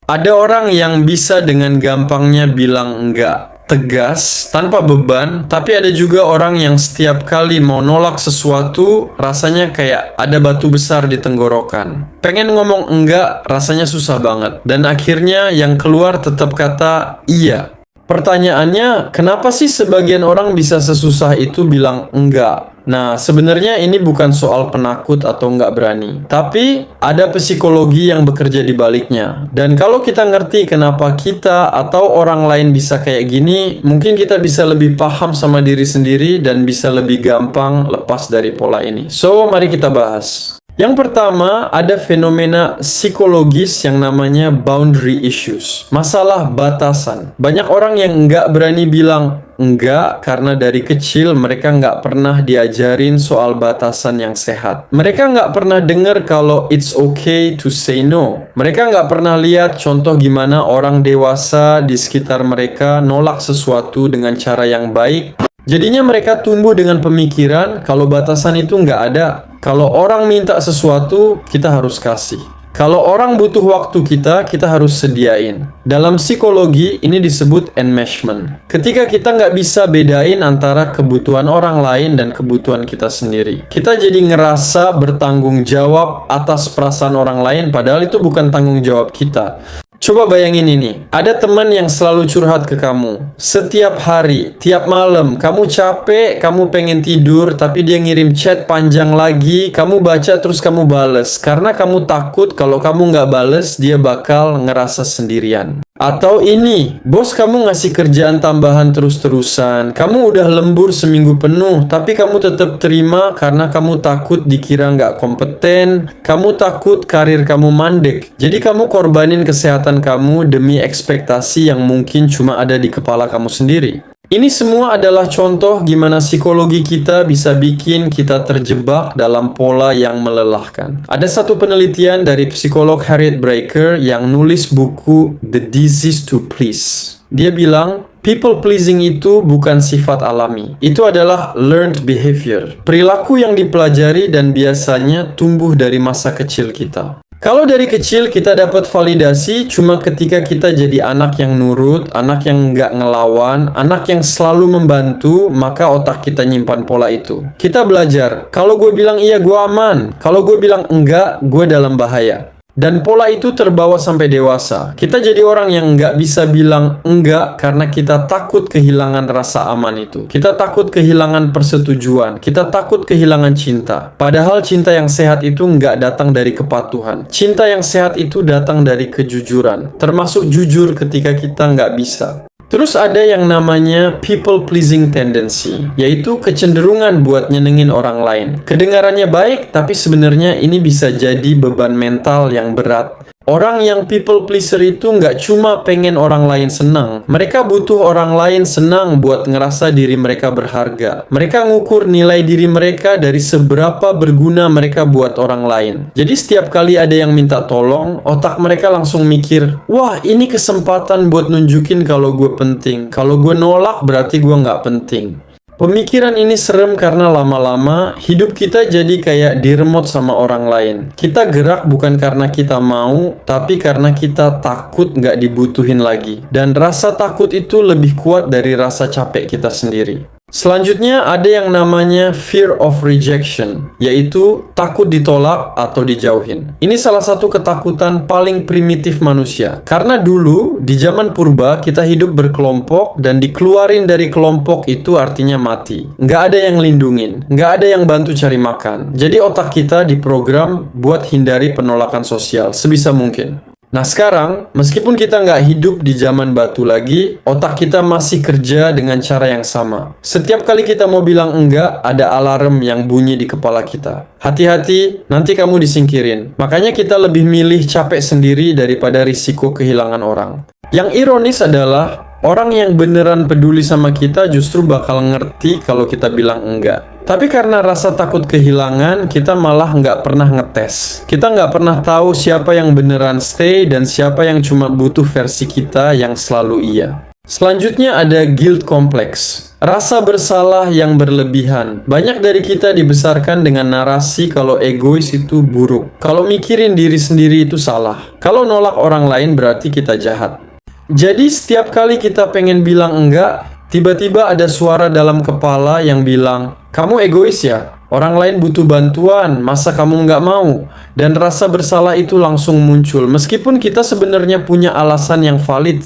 Ada orang yang bisa dengan gampangnya bilang enggak, tegas, tanpa beban, tapi ada juga orang yang setiap kali mau nolak sesuatu, rasanya kayak ada batu besar di tenggorokan. Pengen ngomong enggak, rasanya susah banget. Dan akhirnya yang keluar tetap kata iya. Pertanyaannya, kenapa sih sebagian orang bisa sesusah itu bilang enggak? Nah, sebenarnya ini bukan soal penakut atau nggak berani, tapi ada psikologi yang bekerja di baliknya. Dan kalau kita ngerti kenapa kita atau orang lain bisa kayak gini, mungkin kita bisa lebih paham sama diri sendiri dan bisa lebih gampang lepas dari pola ini. So, mari kita bahas. Yang pertama, ada fenomena psikologis yang namanya boundary issues. Masalah batasan. Banyak orang yang nggak berani bilang enggak karena dari kecil mereka nggak pernah diajarin soal batasan yang sehat. Mereka nggak pernah dengar kalau it's okay to say no. Mereka nggak pernah lihat contoh gimana orang dewasa di sekitar mereka nolak sesuatu dengan cara yang baik. Jadinya mereka tumbuh dengan pemikiran kalau batasan itu nggak ada. Kalau orang minta sesuatu, kita harus kasih. Kalau orang butuh waktu kita harus sediain. Dalam psikologi, ini disebut enmeshment. Ketika kita nggak bisa bedain antara kebutuhan orang lain dan kebutuhan kita sendiri. Kita jadi ngerasa bertanggung jawab atas perasaan orang lain, padahal itu bukan tanggung jawab kita. Coba bayangin ini, ada teman yang selalu curhat ke kamu. Setiap hari, tiap malam, kamu capek, kamu pengen tidur, tapi dia ngirim chat panjang lagi, kamu baca terus kamu bales. Karena kamu takut kalau kamu nggak bales, dia bakal ngerasa sendirian. Atau ini, bos kamu ngasih kerjaan tambahan terus-terusan. Kamu udah lembur seminggu penuh, tapi kamu tetap terima karena kamu takut dikira nggak kompeten. Kamu takut karir kamu mandek. Jadi kamu korbanin kesehatan kamu demi ekspektasi yang mungkin cuma ada di kepala kamu sendiri. Ini semua adalah contoh gimana psikologi kita bisa bikin kita terjebak dalam pola yang melelahkan. Ada satu penelitian dari psikolog Harriet Breaker yang nulis buku The Disease to Please. Dia bilang, people pleasing itu bukan sifat alami. Itu adalah learned behavior. Perilaku yang dipelajari dan biasanya tumbuh dari masa kecil kita. Kalau dari kecil kita dapat validasi cuma ketika kita jadi anak yang nurut, anak yang nggak ngelawan, anak yang selalu membantu, maka otak kita nyimpan pola itu. Kita belajar, kalau gue bilang iya gue aman, kalau gue bilang enggak, gue dalam bahaya. Dan pola itu terbawa sampai dewasa. Kita jadi orang yang nggak bisa bilang enggak karena kita takut kehilangan rasa aman itu. Kita takut kehilangan persetujuan. Kita takut kehilangan cinta. Padahal cinta yang sehat itu nggak datang dari kepatuhan. Cinta yang sehat itu datang dari kejujuran. Termasuk jujur ketika kita nggak bisa. Terus ada yang namanya people pleasing tendency, yaitu kecenderungan buat nyenengin orang lain. Kedengarannya baik, tapi sebenarnya ini bisa jadi beban mental yang berat. Orang yang people pleaser itu nggak cuma pengen orang lain senang. Mereka butuh orang lain senang buat ngerasa diri mereka berharga. Mereka ngukur nilai diri mereka dari seberapa berguna mereka buat orang lain. Jadi setiap kali ada yang minta tolong, otak mereka langsung mikir, wah ini kesempatan buat nunjukin kalau gue penting. Kalau gue nolak berarti gue nggak penting. Pemikiran ini serem karena lama-lama hidup kita jadi kayak diremot sama orang lain. Kita gerak bukan karena kita mau, tapi karena kita takut nggak dibutuhin lagi. Dan rasa takut itu lebih kuat dari rasa capek kita sendiri. Selanjutnya ada yang namanya fear of rejection, yaitu takut ditolak atau dijauhin. Ini salah satu ketakutan paling primitif manusia. Karena dulu, di zaman purba, kita hidup berkelompok dan dikeluarin dari kelompok itu artinya mati. Nggak ada yang lindungin, nggak ada yang bantu cari makan. Jadi otak kita diprogram buat hindari penolakan sosial sebisa mungkin. Nah sekarang, meskipun kita nggak hidup di zaman batu lagi, otak kita masih kerja dengan cara yang sama. Setiap kali kita mau bilang enggak, ada alarm yang bunyi di kepala kita. Hati-hati, nanti kamu disingkirin. Makanya kita lebih milih capek sendiri daripada risiko kehilangan orang. Yang ironis adalah, orang yang beneran peduli sama kita justru bakal ngerti kalau kita bilang enggak. Tapi karena rasa takut kehilangan, kita malah nggak pernah ngetes. Kita nggak pernah tahu siapa yang beneran stay dan siapa yang cuma butuh versi kita yang selalu iya. Selanjutnya ada guilt complex. Rasa bersalah yang berlebihan. Banyak dari kita dibesarkan dengan narasi kalau egois itu buruk. Kalau mikirin diri sendiri itu salah. Kalau nolak orang lain berarti kita jahat. Jadi setiap kali kita pengen bilang enggak, tiba-tiba ada suara dalam kepala yang bilang, kamu egois ya? Orang lain butuh bantuan, masa kamu nggak mau? Dan rasa bersalah itu langsung muncul. Meskipun kita sebenarnya punya alasan yang valid.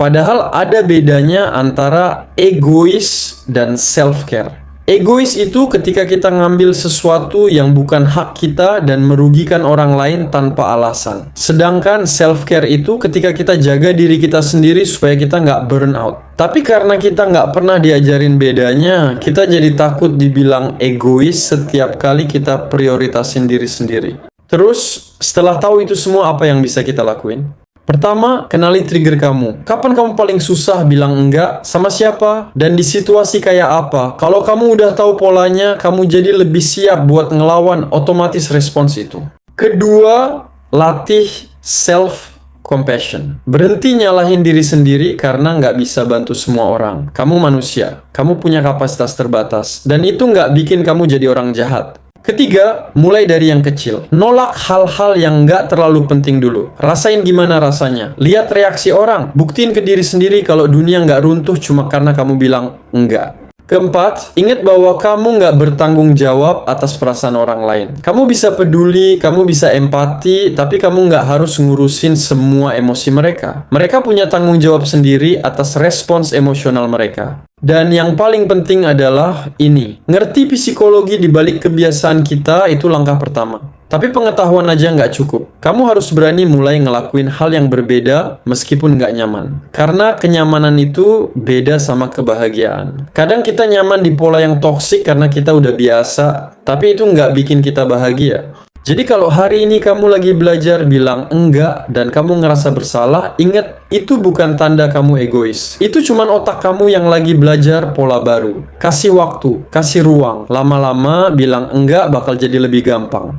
Padahal ada bedanya antara egois dan self-care. Egois itu ketika kita ngambil sesuatu yang bukan hak kita dan merugikan orang lain tanpa alasan. Sedangkan self-care itu ketika kita jaga diri kita sendiri supaya kita nggak burn out. Tapi karena kita nggak pernah diajarin bedanya, kita jadi takut dibilang egois setiap kali kita prioritasin diri sendiri. Terus, setelah tahu itu semua, apa yang bisa kita lakuin? Pertama, kenali trigger kamu. Kapan kamu paling susah bilang enggak? Sama siapa? Dan di situasi kayak apa? Kalau kamu udah tahu polanya, kamu jadi lebih siap buat ngelawan otomatis respons itu. Kedua, latih self-compassion. Berhenti nyalahin diri sendiri karena nggak bisa bantu semua orang. Kamu manusia, kamu punya kapasitas terbatas. Dan itu nggak bikin kamu jadi orang jahat. Ketiga, mulai dari yang kecil. Nolak hal-hal yang nggak terlalu penting dulu. Rasain gimana rasanya. Lihat reaksi orang. Buktiin ke diri sendiri kalau dunia nggak runtuh cuma karena kamu bilang enggak. Keempat, ingat bahwa kamu nggak bertanggung jawab atas perasaan orang lain. Kamu bisa peduli, kamu bisa empati, tapi kamu nggak harus ngurusin semua emosi mereka. Mereka punya tanggung jawab sendiri atas respons emosional mereka. Dan yang paling penting adalah ini. Ngerti psikologi di balik kebiasaan kita itu langkah pertama. Tapi pengetahuan aja nggak cukup. Kamu harus berani mulai ngelakuin hal yang berbeda meskipun nggak nyaman. Karena kenyamanan itu beda sama kebahagiaan. Kadang kita nyaman di pola yang toksik karena kita udah biasa. Tapi itu nggak bikin kita bahagia. Jadi kalau hari ini kamu lagi belajar bilang enggak dan kamu ngerasa bersalah, ingat itu bukan tanda kamu egois. Itu cuman otak kamu yang lagi belajar pola baru. Kasih waktu, kasih ruang. Lama-lama bilang enggak bakal jadi lebih gampang.